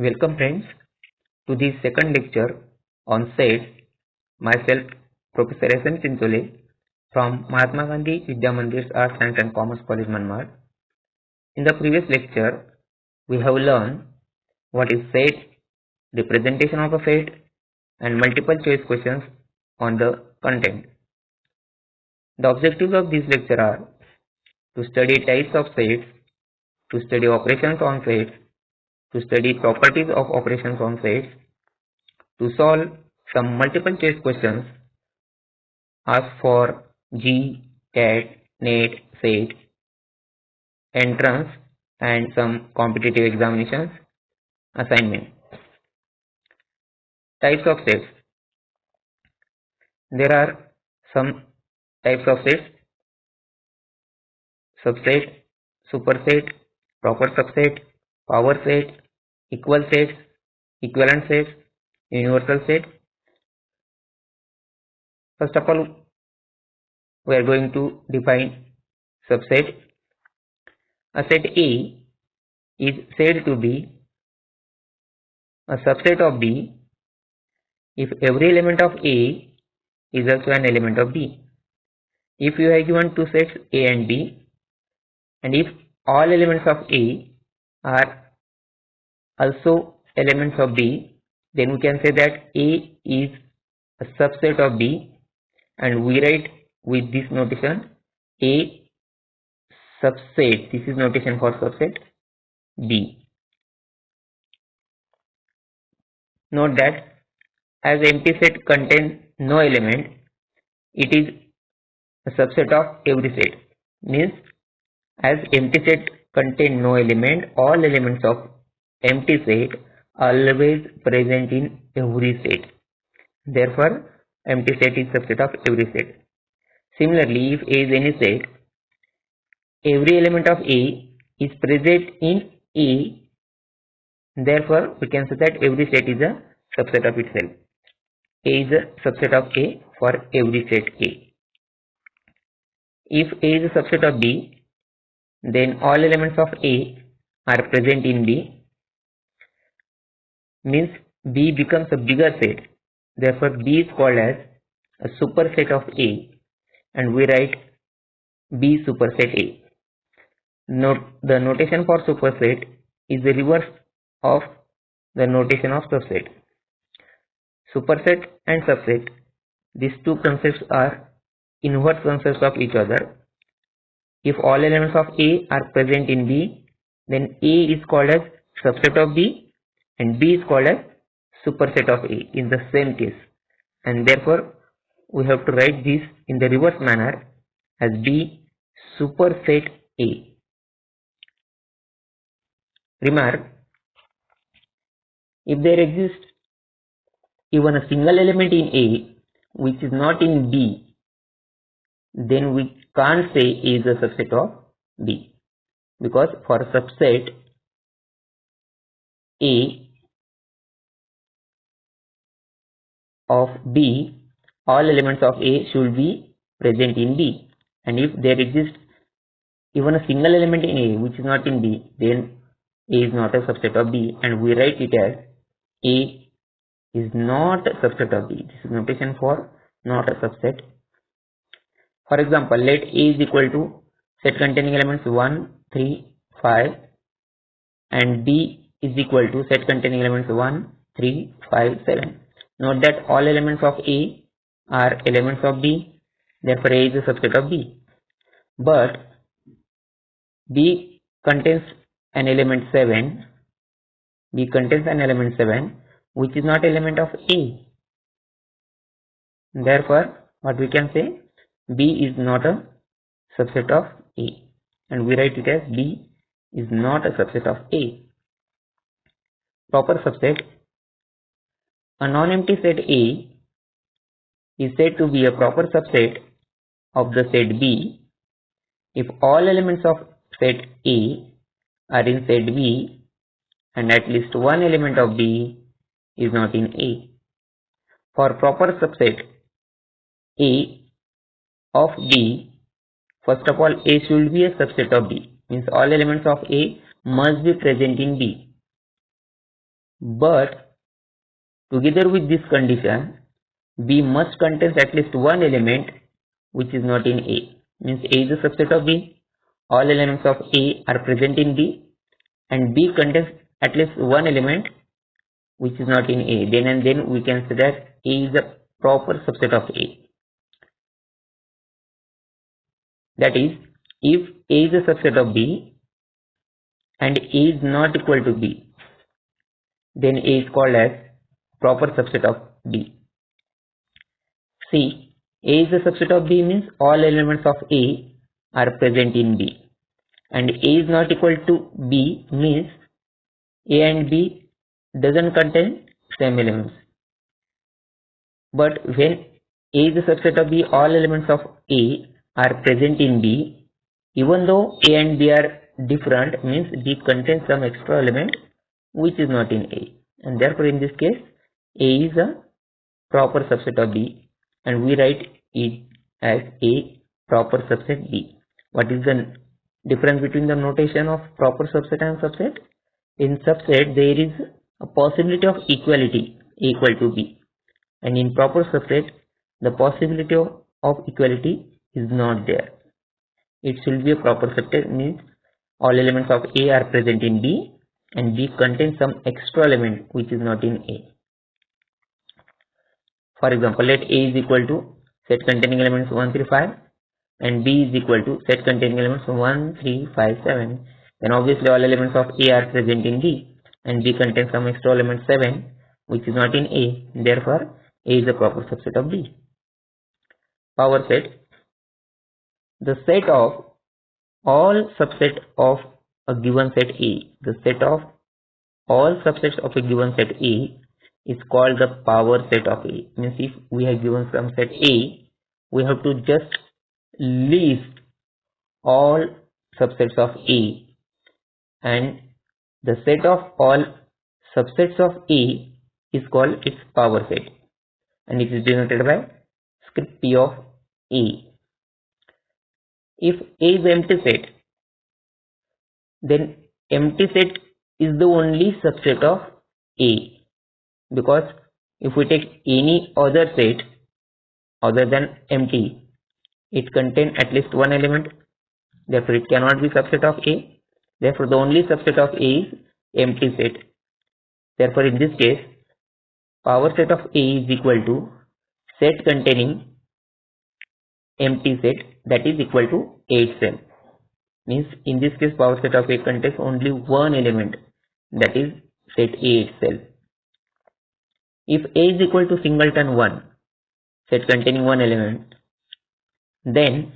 Welcome friends to the second lecture on sets. Myself Professor S. M. Chintole from Mahatma Gandhi Vidya Mandir Arts Science and Commerce College Manmad. In the previous lecture we have learned what is set, the presentation of a set and multiple choice questions on the content. The objectives of this lecture are to study types of sets, to study operations on sets, to study properties of operations on sets, to solve some multiple choice questions asked for G, CAT, NET, SET, entrance and some competitive examinations assignment. Types of sets. There are some types of sets: subset, superset, proper subset, power set, equal sets, equivalent sets, universal set. First of all, we are going to define subset. A set A is said to be a subset of B if every element of A is also an element of B. If you have given two sets A and B, and if all elements of A are also elements of B, then we can say that A is a subset of B, and we write with this notation A subset. This is notation for subset B. Note that as empty set contains no element, it is a subset of every set. Means as empty set contain no element, all elements of empty set are always present in every set. Therefore, empty set is subset of every set. Similarly, if A is any set, every element of A is present in A. Therefore, we can say that every set is a subset of itself. A is a subset of A for every set A. If A is a subset of B, then all elements of A are present in B. Means B becomes a bigger set. Therefore, B is called as a superset of A, and we write B superset A. Note the notation for superset is the reverse of the notation of subset. Superset and subset, these two concepts are inverse concepts of each other. If all elements of A are present in B, then A is called as subset of B and B is called as superset of A in the same case, and therefore we have to write this in the reverse manner as B superset A. Remark, if there exists even a single element in A which is not in B, then we can't say A is a subset of B, because for subset A of B, all elements of A should be present in B, and if there exists even a single element in A which is not in B, then A is not a subset of B, and we write it as A is not a subset of B. This is notation for not a subset. For example, let A is equal to set containing elements 1, 3, 5 and B is equal to set containing elements 1, 3, 5, 7. Note that all elements of A are elements of B, therefore A is a subset of B. But B contains an element 7, which is not element of A. Therefore, what we can say, B is not a subset of A, and we write it as B is not a subset of A. Proper subset. A non-empty set A is said to be a proper subset of the set B if all elements of set A are in set B and at least one element of B is not in A. For proper subset A of B, first of all A should be a subset of B, means all elements of A must be present in B. But together with this condition, B must contain at least one element which is not in A. Means A is a subset of B. All elements of A are present in B, and B contains at least one element which is not in A. Then we can say that A is a proper subset of A. That is, if A is a subset of B and A is not equal to B, then A is called as proper subset of B. See, A is a subset of B means all elements of A are present in B, and A is not equal to B means A and B doesn't contain same elements. But when A is a subset of B, all elements of A are present in B, even though A and B are different, means B contains some extra element which is not in A, and therefore in this case A is a proper subset of B, and we write it as A proper subset B. What is the difference between the notation of proper subset and subset? In subset there is a possibility of equality equal to B, and in proper subset the possibility of equality is not there. It should be a proper subset, means all elements of A are present in B and B contains some extra element which is not in A. For example, let A is equal to set containing elements 1, 3, 5 and B is equal to set containing elements 1, 3, 5, 7. Then obviously all elements of A are present in B and B contains some extra element 7 which is not in A. Therefore, A is a proper subset of B. Power set. The set of all subset of a given set A. The set of all subsets of a given set A is called the power set of A. Means if we have given some set A, we have to just list all subsets of A, and the set of all subsets of A is called its power set, and it is denoted by script P of A. If A is empty set, then empty set is the only subset of A, because if we take any other set other than empty, it contains at least one element, therefore it cannot be subset of A. Therefore the only subset of A is empty set. Therefore in this case power set of A is equal to set containing empty set, that is equal to A itself. Means in this case power set of A contains only one element, that is set A itself. If A is equal to singleton 1, set containing one element, then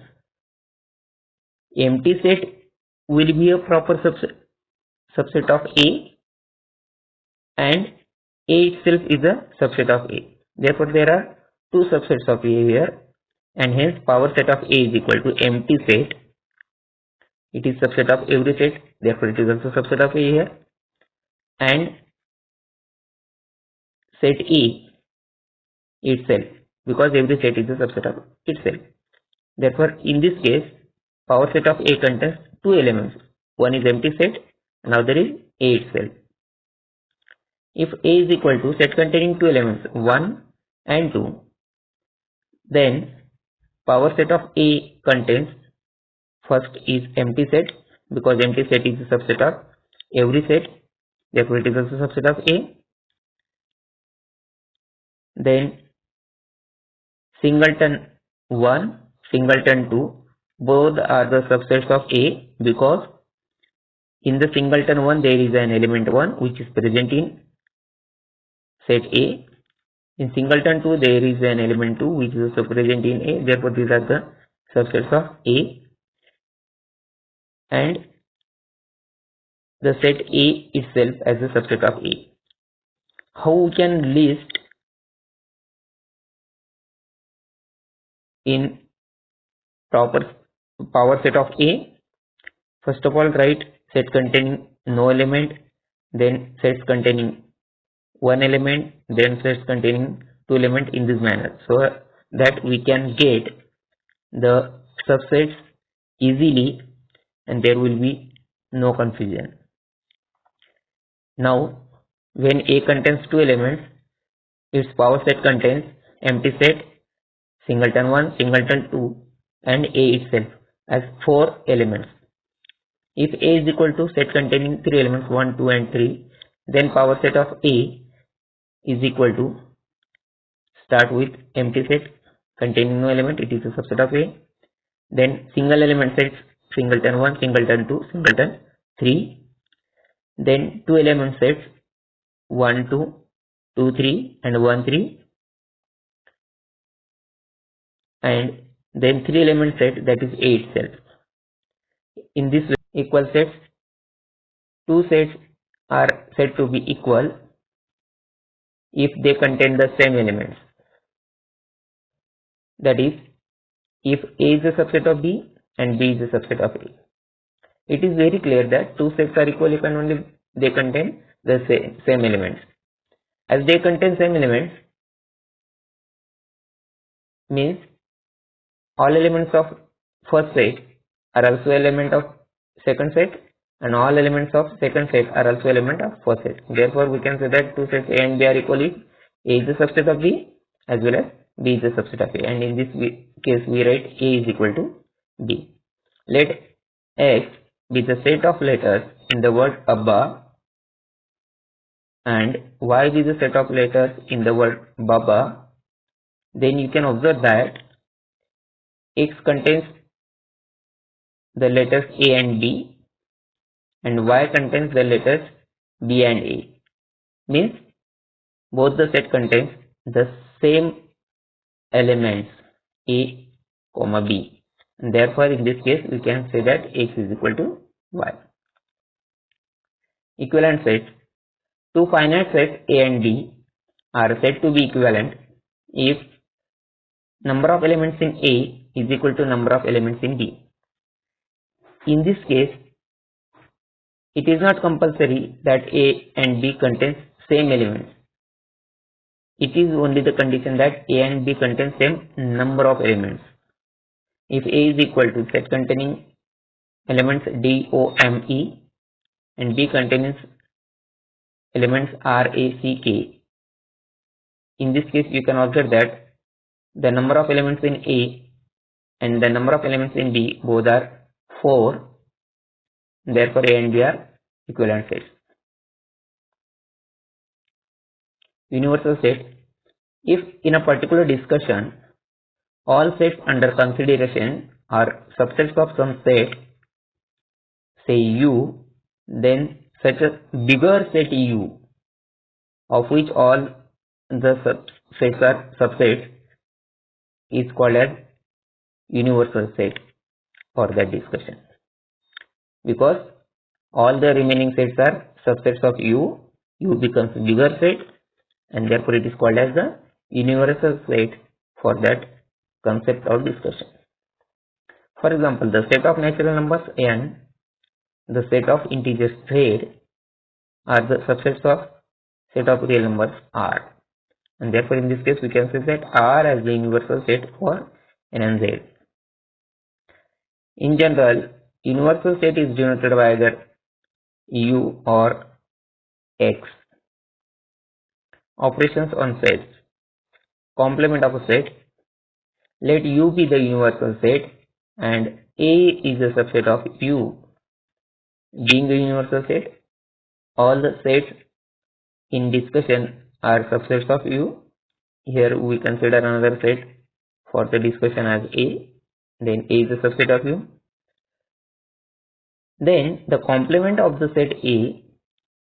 empty set will be a proper subset of A, and A itself is a subset of A. Therefore there are two subsets of A here, and hence power set of A is equal to empty set. It is subset of every set, therefore it is also subset of A here, and set A itself, because every set is a subset of itself. Therefore in this case power set of A contains two elements, one is empty set, another is A itself. If A is equal to set containing two elements 1 and 2, then power set of A contains first is empty set, because empty set is a subset of every set, therefore it is also subset of A. Then singleton 1, singleton 2, both are the subsets of A, because in the singleton 1 there is an element 1 which is present in set A. In singleton 2 there is an element 2 which is also present in A, therefore these are the subsets of A, and the set A itself as a subset of A. How we can list in proper power set of A? First of all write set containing no element, then sets containing one element, then sets containing two elements, in this manner, so that we can get the subsets easily and there will be no confusion. Now when A contains two elements, its power set contains empty set singleton 1, singleton 2 and A itself as 4 elements. If A is equal to set containing 3 elements 1, 2 and 3, then power set of A is equal to, start with empty set containing no element, it is a subset of A. Then single element sets singleton 1, singleton 2, singleton 3. Then two element sets 1, 2, 2, 3 and 1, 3. And then three element set, that is A itself. In this way, equal sets, two sets are said to be equal if they contain the same elements. That is, if A is a subset of B and B is a subset of A. It is very clear that two sets are equal if and only they contain the same elements. As they contain same elements, means all elements of first set are also element of second set, and all elements of second set are also element of first set. Therefore, we can say that two sets A and B are equal if A is a subset of B as well as B is a subset of A. And in this case, we write A is equal to B. Let X be the set of letters in the word Abba and Y be the set of letters in the word Baba. Then you can observe that X contains the letters A and B and Y contains the letters B and A. Means both the set contains the same elements A, B. And therefore, in this case, we can say that X is equal to Y. Equivalent sets. Two finite sets A and D are said to be equivalent if number of elements in A is equal to number of elements in D. In this case, it is not compulsory that A and B contains same elements. It is only the condition that A and B contain same number of elements. If A is equal to set containing elements D, O, M, E and B contains elements R, A, C, K. In this case, you can observe that the number of elements in A and the number of elements in D both are 4. Therefore, A and B are equivalent sets. Universal set. If in a particular discussion, all sets under consideration are subsets of some set, say U, then such a bigger set U, of which all the sets are subsets, is called as universal set for that discussion. Because all the remaining sets are subsets of U, U becomes bigger set and therefore it is called as the universal set for that concept or discussion. For example, the set of natural numbers n, the set of integers z are the subsets of set of real numbers r, and therefore in this case we can say that R as the universal set for n and z. In general, universal set is denoted by either U or X. Operations on sets. Complement of a set. Let U be the universal set and A is a subset of U. Being a universal set, all the sets in discussion are subsets of U. Here we consider another set for the discussion as A. Then A is a subset of U. Then the complement of the set A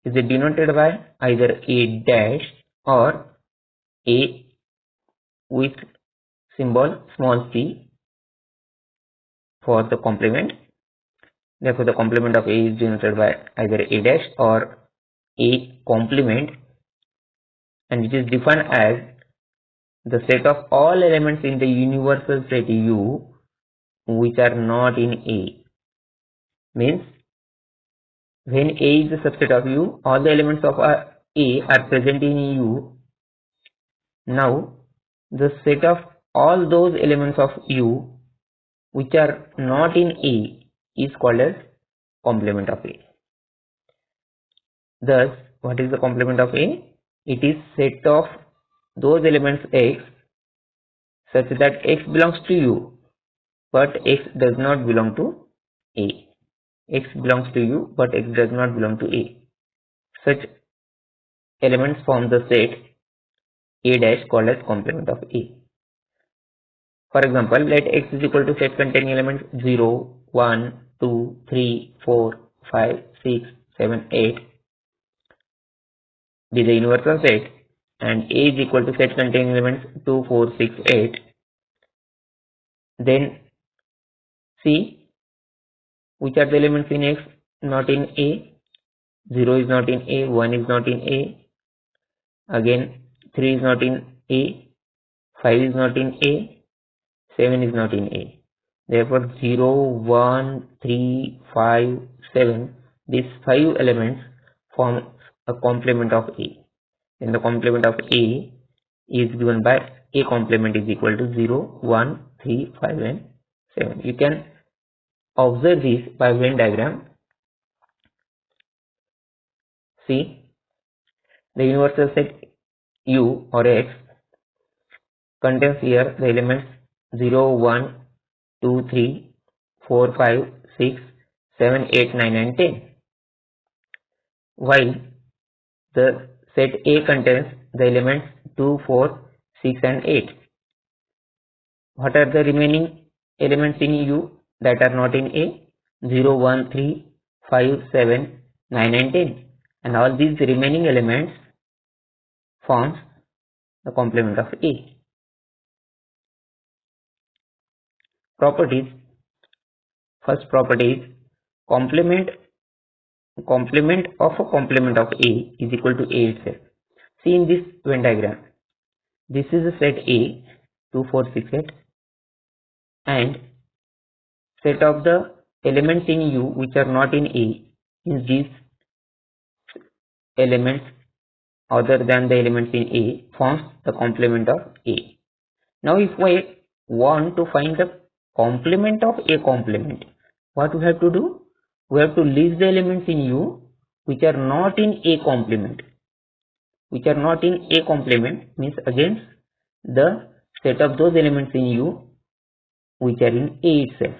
is denoted by either A dash or A with symbol small c for the complement. Therefore, the complement of A is denoted by either A dash or A complement, and it is defined as the set of all elements in the universal set U which are not in A. Means when A is a subset of U, all the elements of A are present in U. Now, the set of all those elements of U which are not in A is called as complement of A. Thus, What is the complement of A? It is set of those elements X such that X belongs to U, but X does not belong to A. X belongs to U, but X does not belong to A. Such elements form the set A dash called as complement of A. For example, let X is equal to set containing elements 0, 1, 2, 3, 4, 5, 6, 7, 8 be the universal set, and A is equal to set containing elements 2, 4, 6, 8. Then see which are the elements in X not in A. 0 is not in A, 1 is not in A, again 3 is not in A, 5 is not in A, 7 is not in A. Therefore 0, 1, 3, 5, 7, these 5 elements form a complement of A. And the complement of A is given by A complement is equal to 0, 1, 3, 5 and 7. You can observe this by Venn diagram. See, the universal set U or X contains here the elements 0, 1, 2, 3, 4, 5, 6, 7, 8, 9 and 10. While the set A contains the elements 2, 4, 6 and 8. What are the remaining elements in U that are not in A? 0, 1, 3, 5, 7, 9 and 10. And all these remaining elements forms the complement of A. Properties. First property is complement of a complement of A is equal to A itself. See in this Venn diagram, this is a set A 2, 4, 6, 8 and set of the elements in U which are not in A is these elements other than the elements in A forms the complement of A. Now if we want to find the complement of A complement, what we have to do? We have to list the elements in U which are not in A complement. Which are not in A complement means against the set of those elements in U which are in A itself.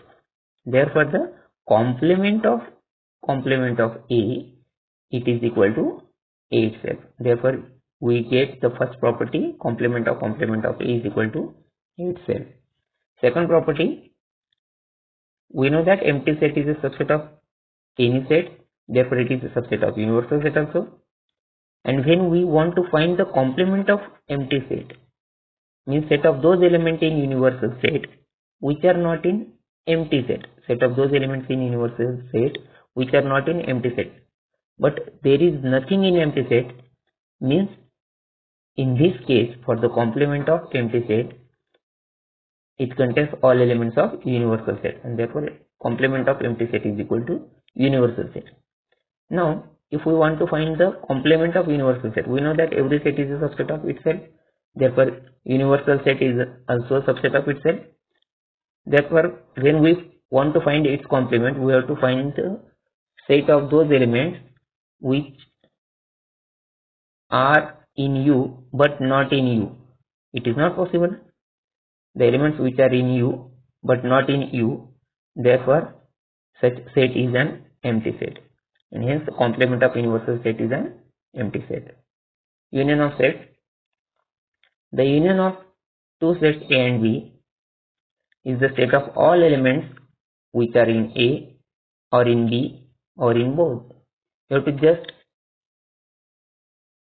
Therefore the complement of A, it is equal to A itself. Therefore we get the first property, complement of A is equal to A itself. Second property, we know that empty set is a subset of any set, therefore it is a subset of universal set also. And when we want to find the complement of empty set, means set of those elements in universal set which are not in empty set. Set of those elements in universal set which are not in empty set. But there is nothing in empty set means in this case for the complement of empty set, it contains all elements of universal set and therefore complement of empty set is equal to universal set. Now if we want to find the complement of universal set, we know that every set is a subset of itself. Therefore universal set is also a subset of itself. Therefore when we want to find its complement, we have to find the set of those elements which are in U but not in U. It is not possible. The elements which are in U but not in U, therefore such set is an empty set, and hence the complement of universal set is an empty set. Union of sets. The union of two sets A and B is the set of all elements which are in A or in B or in both. You have to just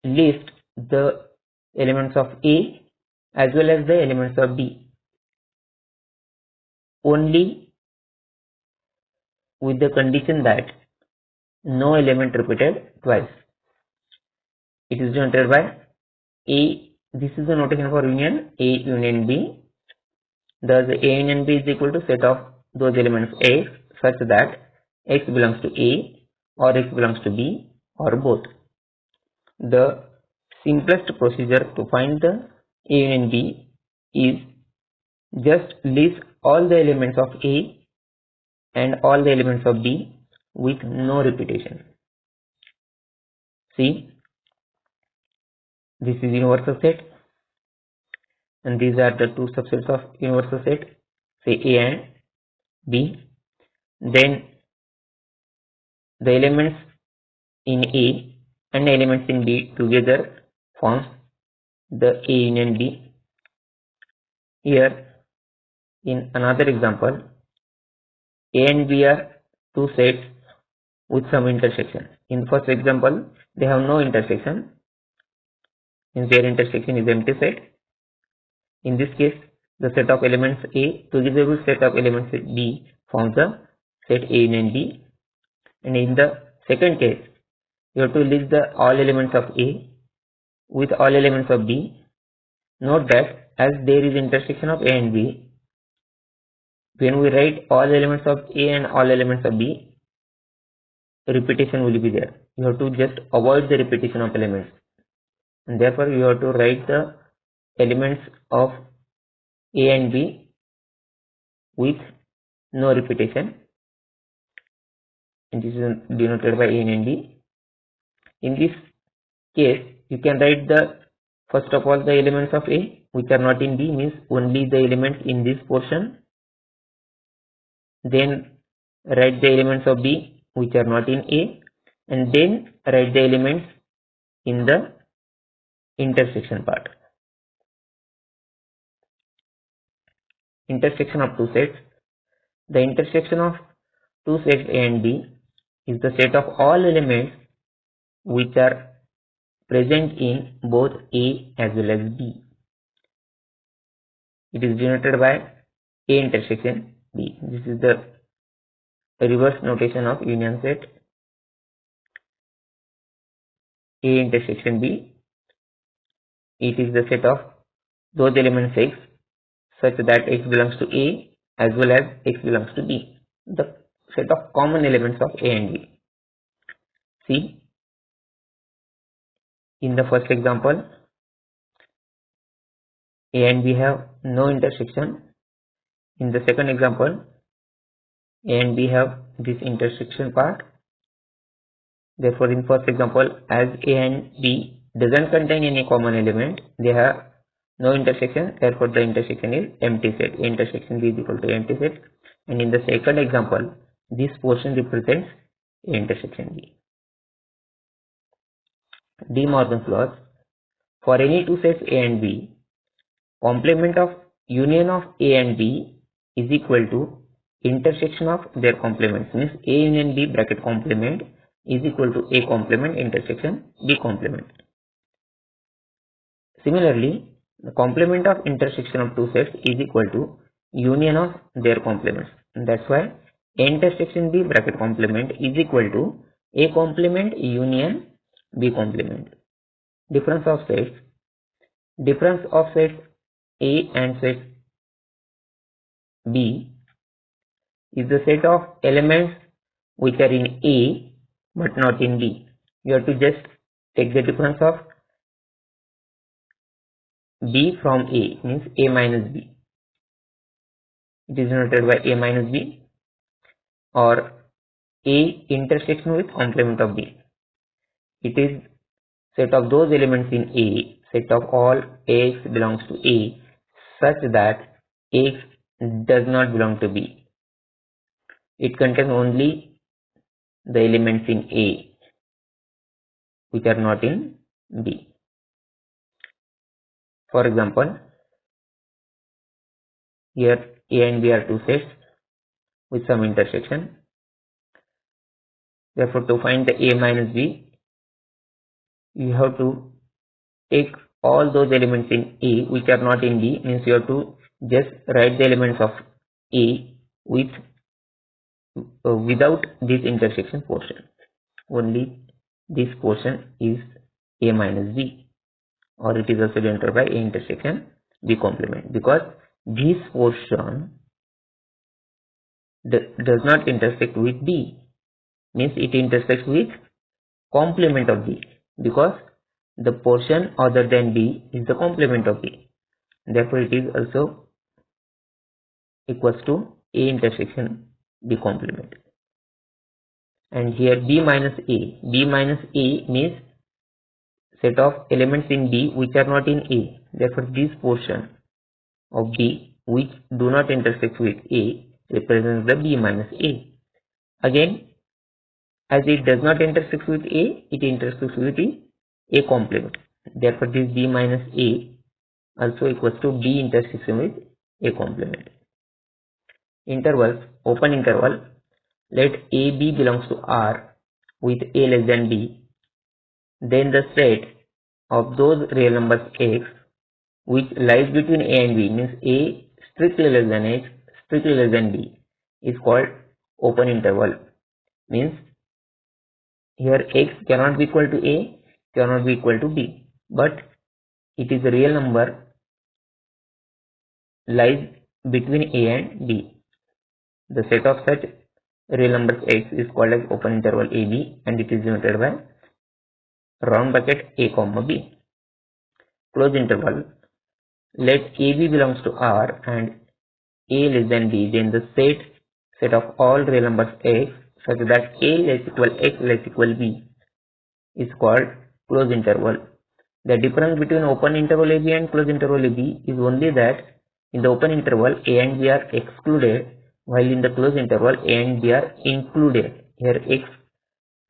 list the elements of A as well as the elements of B only with the condition that no element repeated twice. It is denoted by A. This is the notation for union A union B. Thus A union B is equal to set of those elements X such that X belongs to A or X belongs to B or both. The simplest procedure to find the A union B is just list all the elements of A and all the elements of B with no repetition. See, This is universal set, and these are the two subsets of universal set, say A and B. Then the elements in A and elements in B together forms the A union B. Here in another example, A and B are two sets with some intersection. In the first example, they have no intersection, means their intersection is empty set. In this case, the set of elements A together with set of elements B forms the set A union B. And in the second case, you have to list the all elements of A with all elements of B. Note that as there is intersection of A and B, when we write all elements of A and all elements of B, repetition will be there. You have to just avoid the repetition of elements, and therefore you have to write the elements of A and B with no repetition, and this is denoted by A and B. In this case, you can write the first of all the elements of A which are not in B, means only the elements in this portion. Then write the elements of B which are not in A, and then write the elements in the intersection part. Intersection of two sets. The intersection of two sets A and B is the set of all elements which are present in both A as well as B. It is denoted by A intersection B. This is the reverse notation of union set. A intersection B, it is the set of those elements X such that X belongs to A as well as X belongs to B. The set of common elements of A and B. See, in the first example, A and B have no intersection. In the second example, A and B have this intersection part. Therefore, in first example, as A and B doesn't contain any common element, they have no intersection. Therefore, the intersection is empty set. A intersection B is equal to empty set. And in the second example, this portion represents A intersection B. De Morgan's laws. For any two sets A and B, complement of union of A and B is equal to intersection of their complements. Means A union B bracket complement is equal to A complement intersection B complement. Similarly, the complement of intersection of two sets is equal to union of their complements. And that's why A intersection B bracket complement is equal to A complement union B complement. Difference of sets. Difference of sets A and set B is the set of elements which are in A but not in B. You have to just take the difference of B from A, means A minus B. It is denoted by A minus B, or A intersection with complement of B. It is set of those elements in A, set of all X belongs to A, such that X does not belong to B. It contains only the elements in A which are not in B. For example, here A and B are two sets with some intersection. Therefore, to find the A minus B, you have to take all those elements in A which are not in B, means you have to just write the elements of A with without this intersection portion. Only this portion is A minus B, or it is also denoted by A intersection B complement, because this portion does not intersect with B, means it intersects with complement of B, because the portion other than B is the complement of B. Therefore, it is also equals to A intersection B complement. And here B minus A means set of elements in B which are not in A. Therefore, this portion of B which do not intersect with A represents the B minus A. Again, as it does not intersect with A, it intersects with the A complement. Therefore, this B minus A also equals to B intersection with A complement. Intervals, open interval, let AB belongs to R with A less than B. Then the set of those real numbers X which lies between A and B, means A strictly less than X, strictly less than B, is called open interval. Means here X cannot be equal to A, cannot be equal to B, but it is a real number lies between A and B. The set of such real numbers X is called as open interval AB, and it is denoted by round bracket A comma B. Close interval, let AB belongs to R and A less than B, then the set of all real numbers X such that A less equal X less equal B is called close interval. The difference between open interval AB and close interval AB is only that in the open interval A and B are excluded, while in the closed interval A and B are included. Here X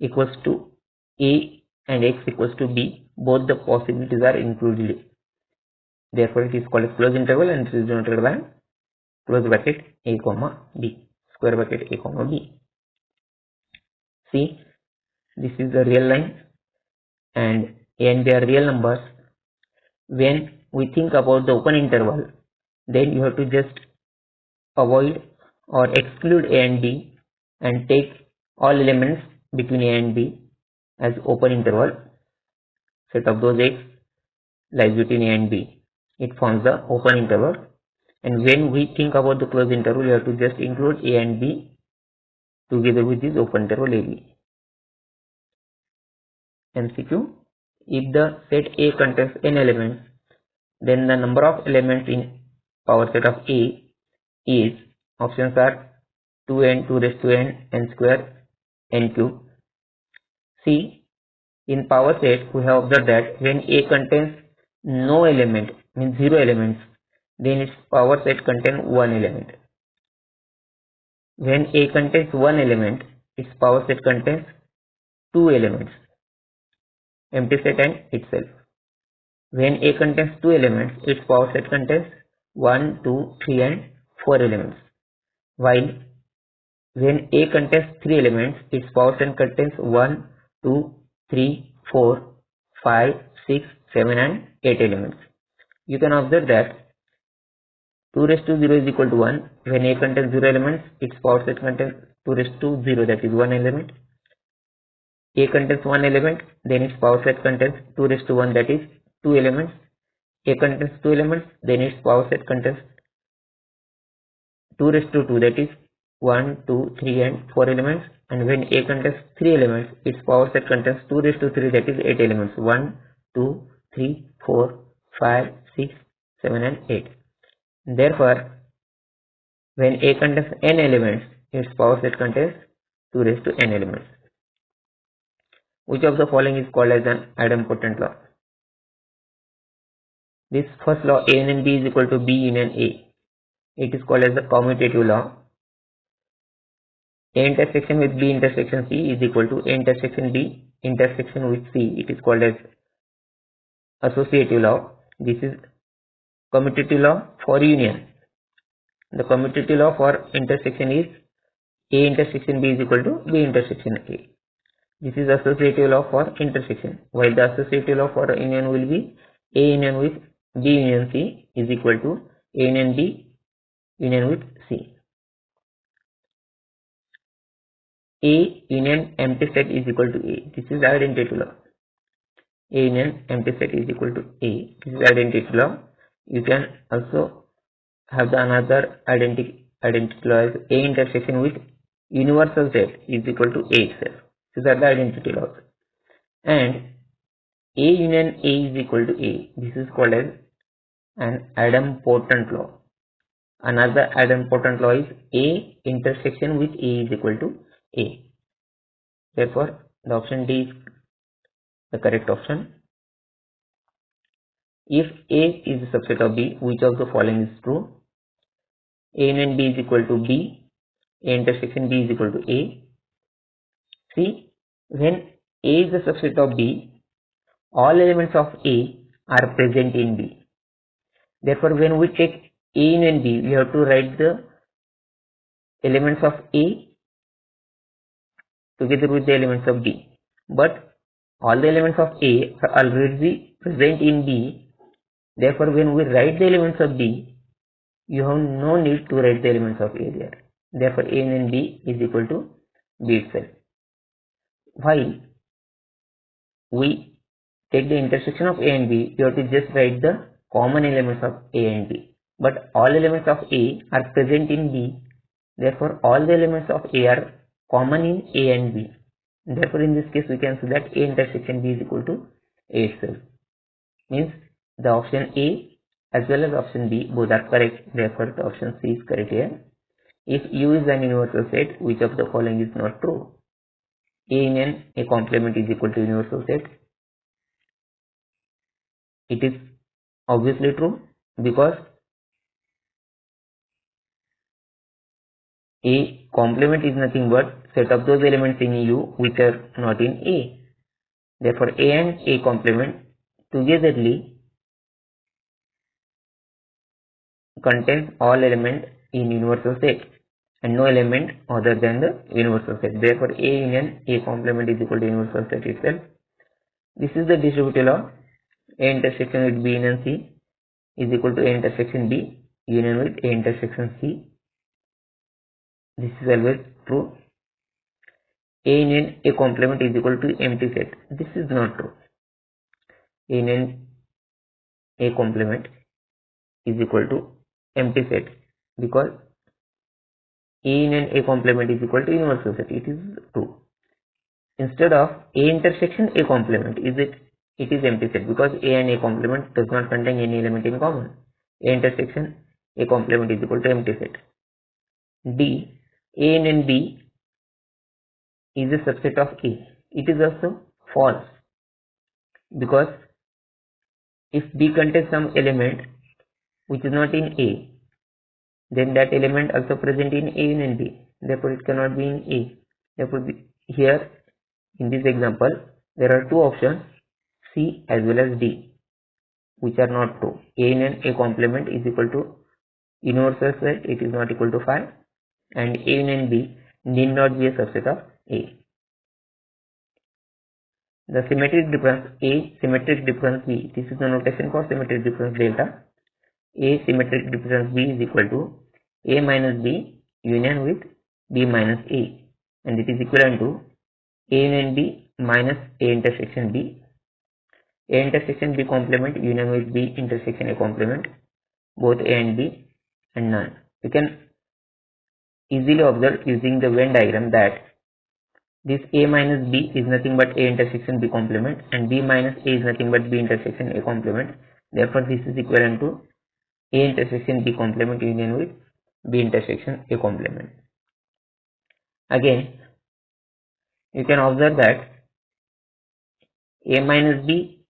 equals to A and X equals to B, both the possibilities are included. Therefore, it is called a closed interval, and it is denoted by close bracket A comma B, square bracket A comma B. See, this is the real line and A and B are real numbers. When we think about the open interval, then you have to just avoid or exclude A and B and take all elements between A and B as open interval. Set of those X lies between A and B. It forms the open interval. And when we think about the closed interval, you have to just include A and B together with this open interval AB. MCQ: if the set A contains n elements, then the number of elements in power set of A is, options are 2n, 2 raised to n, n square, n cube. See, in power set we have observed that when A contains no element, means 0 elements, then its power set contains 1 element. When A contains 1 element, its power set contains 2 elements, empty set and itself. When A contains 2 elements, its power set contains 1, 2, 3 and 4 elements. While when A contains 3 elements, its power set contains 1, 2, 3, 4, 5, 6, 7 and 8 elements. You can observe that 2 raised to 0 is equal to 1. When A contains 0 elements, its power set contains 2 raised to 0, that is 1 element. A contains 1 element, then its power set contains 2 raised to 1, that is 2 elements. A contains 2 elements, then its power set contains 2 raised to 2, that is 1, 2, 3 and 4 elements. And when A contains 3 elements, its power set contains 2 raised to 3, that is 8 elements. 1, 2, 3, 4, 5, 6, 7 and 8. Therefore, when A contains n elements, its power set contains 2 raised to n elements. Which of the following is called as an idempotent law? This first law, A union B is equal to B union A. It is called as the commutative law. A intersection with B intersection C is equal to A intersection B intersection with C. It is called as associative law. This is commutative law for union. The commutative law for intersection is A intersection B is equal to B intersection A. This is associative law for intersection, while the associative law for union will be A union with B union C is equal to A union B union with C. A union empty set is equal to A. This is identity law. A union empty set is equal to A. This is identity law. You can also have the another identity law as A intersection with universal set is equal to A itself. These are the identity laws. And A union A is equal to A. This is called as an idempotent law. Another idempotent law is A intersection with A is equal to A. Therefore, the option D is the correct option. If A is a subset of B, which of the following is true? A union B is equal to B, A intersection B is equal to A. See, when A is a subset of B, all elements of A are present in B. Therefore, when we take A union B, we have to write the elements of A together with the elements of B. But all the elements of A are already present in B. Therefore, when we write the elements of B, you have no need to write the elements of A there. Therefore, A union B is equal to B itself. While we take the intersection of A and B, you have to just write the common elements of A and B. But all elements of A are present in B. Therefore, all the elements of A are common in A and B. Therefore, in this case, we can say that A intersection B is equal to A itself. Means the option A as well as option B both are correct. Therefore, the option C is correct here. If U is an universal set, which of the following is not true? A union A complement is equal to universal set. It is obviously true because A complement is nothing but set of those elements in U which are not in A. Therefore, A and A complement togetherly contains all elements in universal set and no element other than the universal set. Therefore, A union A complement is equal to universal set itself. This is the distributive law. A intersection with B union C is equal to A intersection B union with A intersection C. This is always true. A union A complement is equal to empty set. This is not true. A union A complement is equal to empty set because A union A complement is equal to universal set. It is true. Instead of A intersection A complement, it is empty set because A and A complement does not contain any element in common. A intersection A complement is equal to empty set. D. A union B is a subset of A. It is also false because if B contains some element which is not in A, then that element also present in A union B. Therefore, it cannot be in A. Therefore, here in this example, there are two options C as well as D which are not true. A union A complement is equal to universal set. It is not equal to 5, and A union B need not be a subset of A. The symmetric difference A, symmetric difference B. This is the notation for symmetric difference delta. A symmetric difference B is equal to A minus B union with B minus A, and it is equivalent to A union B minus A intersection B. A intersection B complement union with B intersection A complement, both A and B, and none. You can easily observe using the Venn diagram that this A minus B is nothing but A intersection B complement, and B minus A is nothing but B intersection A complement. Therefore, this is equivalent to A intersection B complement union with B intersection A complement. Again, you can observe that A minus B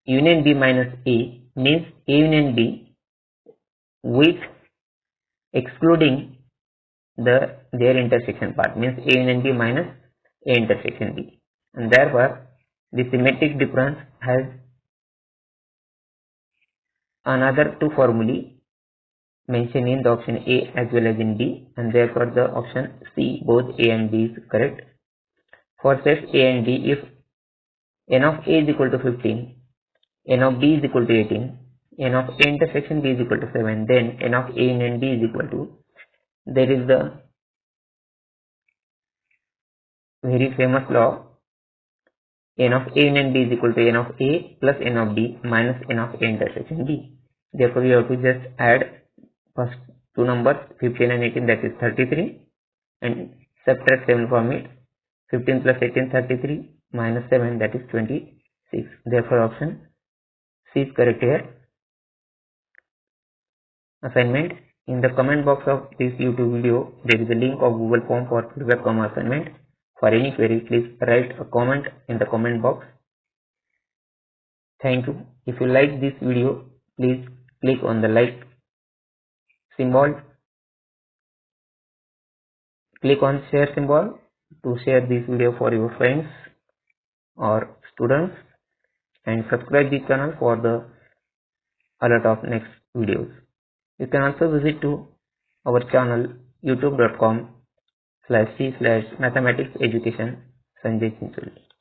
union B minus A means A union B with excluding their intersection part, means A union B minus A intersection B, and therefore the symmetric difference has another two formulae mentioned in the option A as well as in B, and therefore the option C, both A and B, is correct. For sets A and B, if n of A is equal to 15, n of B is equal to 18, n of A intersection B is equal to 7, then n of A union B is equal to, there is the very famous law, n of A union B is equal to n of A plus n of B minus n of A intersection B. Therefore, you have to just add first two numbers 15 and 18, that is 33, and subtract 7 from it. 15 plus 18, 33, minus 7, that is 26. Therefore, option C is correct here. Assignment: in the comment box of this YouTube video, there is a link of Google form for feedback from assignment. For any query, please write a comment in the comment box. Thank you. If you like this video, please click on the like symbol, click on share symbol to share this video for your friends or students, and subscribe the channel for the alert of next videos. You can also visit to our channel youtube.com/c/mathematics education Sanjay Chincholi.